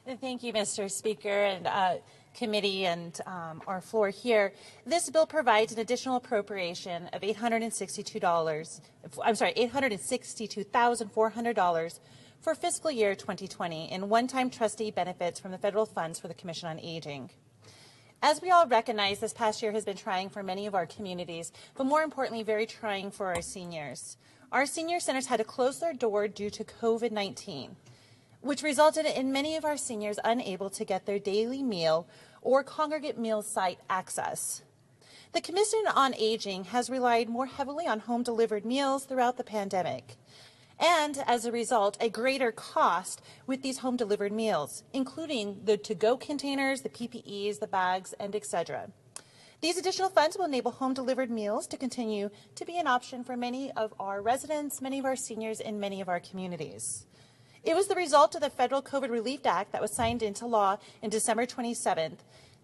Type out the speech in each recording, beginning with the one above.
Thank you, Mr. Speaker and committee and our floor here. This bill provides an additional appropriation of $862,400 for fiscal year 2020 in one-time trustee benefits from the federal funds for the Commission on Aging. As we all recognize, this past year has been trying for many of our communities, but more importantly, very trying for our seniors. Our senior centers had to close their door due to COVID-19, which resulted in many of our seniors unable to get their daily meal or congregate meal site access. The Commission on Aging has relied more heavily on home-delivered meals throughout the pandemic, and as a result, a greater cost with these home-delivered meals, including the to-go containers, the PPEs, the bags, and etc. These additional funds will enable home-delivered meals to continue to be an option for many of our residents, many of our seniors, and many of our communities. It was the result of the Federal COVID Relief Act that was signed into law in December 27th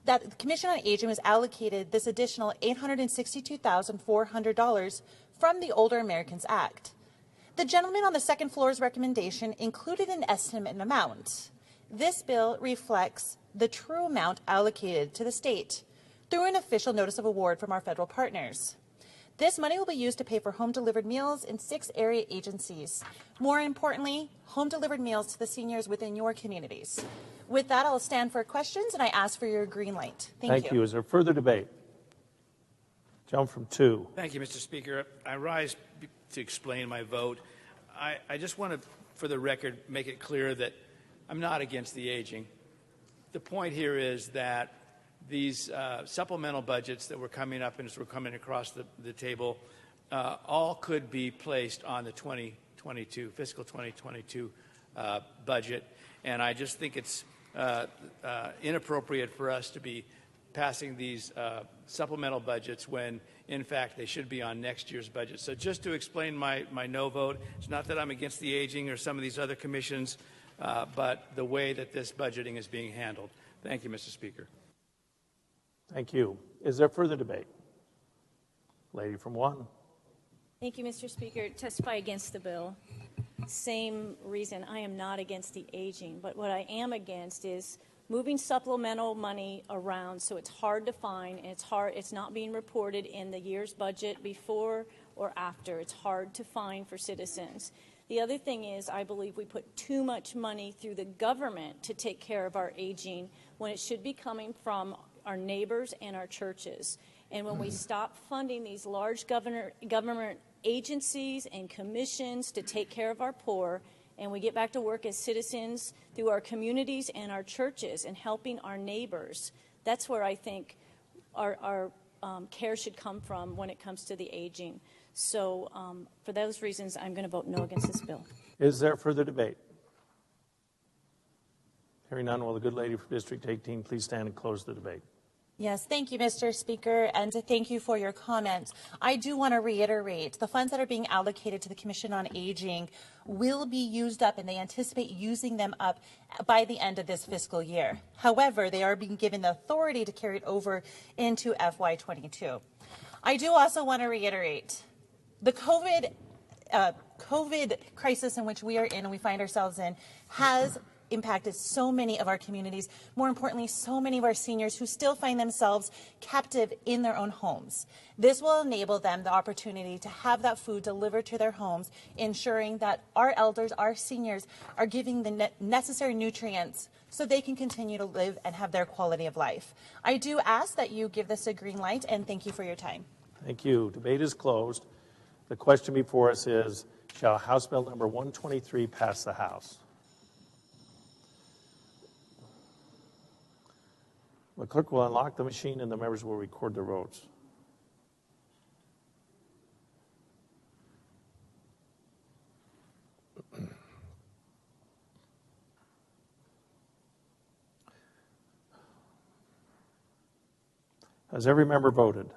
that the Commission on Aging was allocated this additional $862,400 from the Older Americans Act. The gentleman on the second floor's recommendation included an estimate amount. This bill reflects the true amount allocated to the state through an official notice of award from our federal partners. This money will be used to pay for home-delivered meals in 6 area agencies. More importantly, home-delivered meals to the seniors within your communities. With that, I'll stand for questions, and I ask for your green light. Thank you. Is there further debate? Jump from 2. Thank you, Mr. Speaker. I rise to explain my vote. I just want to, for the record, make it clear that I'm not against the aging. The point here is that these supplemental budgets that were coming up and as we're coming across the table all could be placed on the 2022, fiscal 2022 budget. And I just think it's inappropriate for us to be passing these supplemental budgets when, in fact, they should be on next year's budget. So just to explain my no vote, it's not that I'm against the aging or some of these other commissions, but the way that this budgeting is being handled. Thank you, Mr. Speaker. Thank you. Is there further debate? Lady from 1. Thank you, Mr. Speaker. Testify against the bill. Same reason I am not against the aging, but what I am against is moving supplemental money around so it's hard to find and it's not being reported in the year's budget before or after. It's hard to find for citizens. The other thing is I believe we put too much money through the government to take care of our aging when it should be coming from our neighbors and our churches. And when we stop funding these large government agencies and commissions to take care of our poor, and we get back to work as citizens through our communities and our churches and helping our neighbors, that's where I think our care should come from when it comes to the aging. So for those reasons, I'm going to vote no against this bill. Is there further debate? Hearing none, will the good lady from District 18 please stand and close the debate? Yes, thank you, Mr. Speaker, and thank you for your comments. I do want to reiterate the funds that are being allocated to the Commission on Aging will be used up, and they anticipate using them up by the end of this fiscal year. However, they are being given the authority to carry it over into FY22. I do also want to reiterate the COVID crisis in which we are in and we find ourselves in has impacted so many of our communities, more importantly, so many of our seniors who still find themselves captive in their own homes. This will enable them the opportunity to have that food delivered to their homes, ensuring that our elders, our seniors, are giving the necessary nutrients so they can continue to live and have their quality of life. I do ask that you give this a green light, and thank you for your time. Thank you. Debate is closed. The question before us is, shall House Bill number 123 pass the House? The clerk will unlock the machine and the members will record their votes. Has every member voted?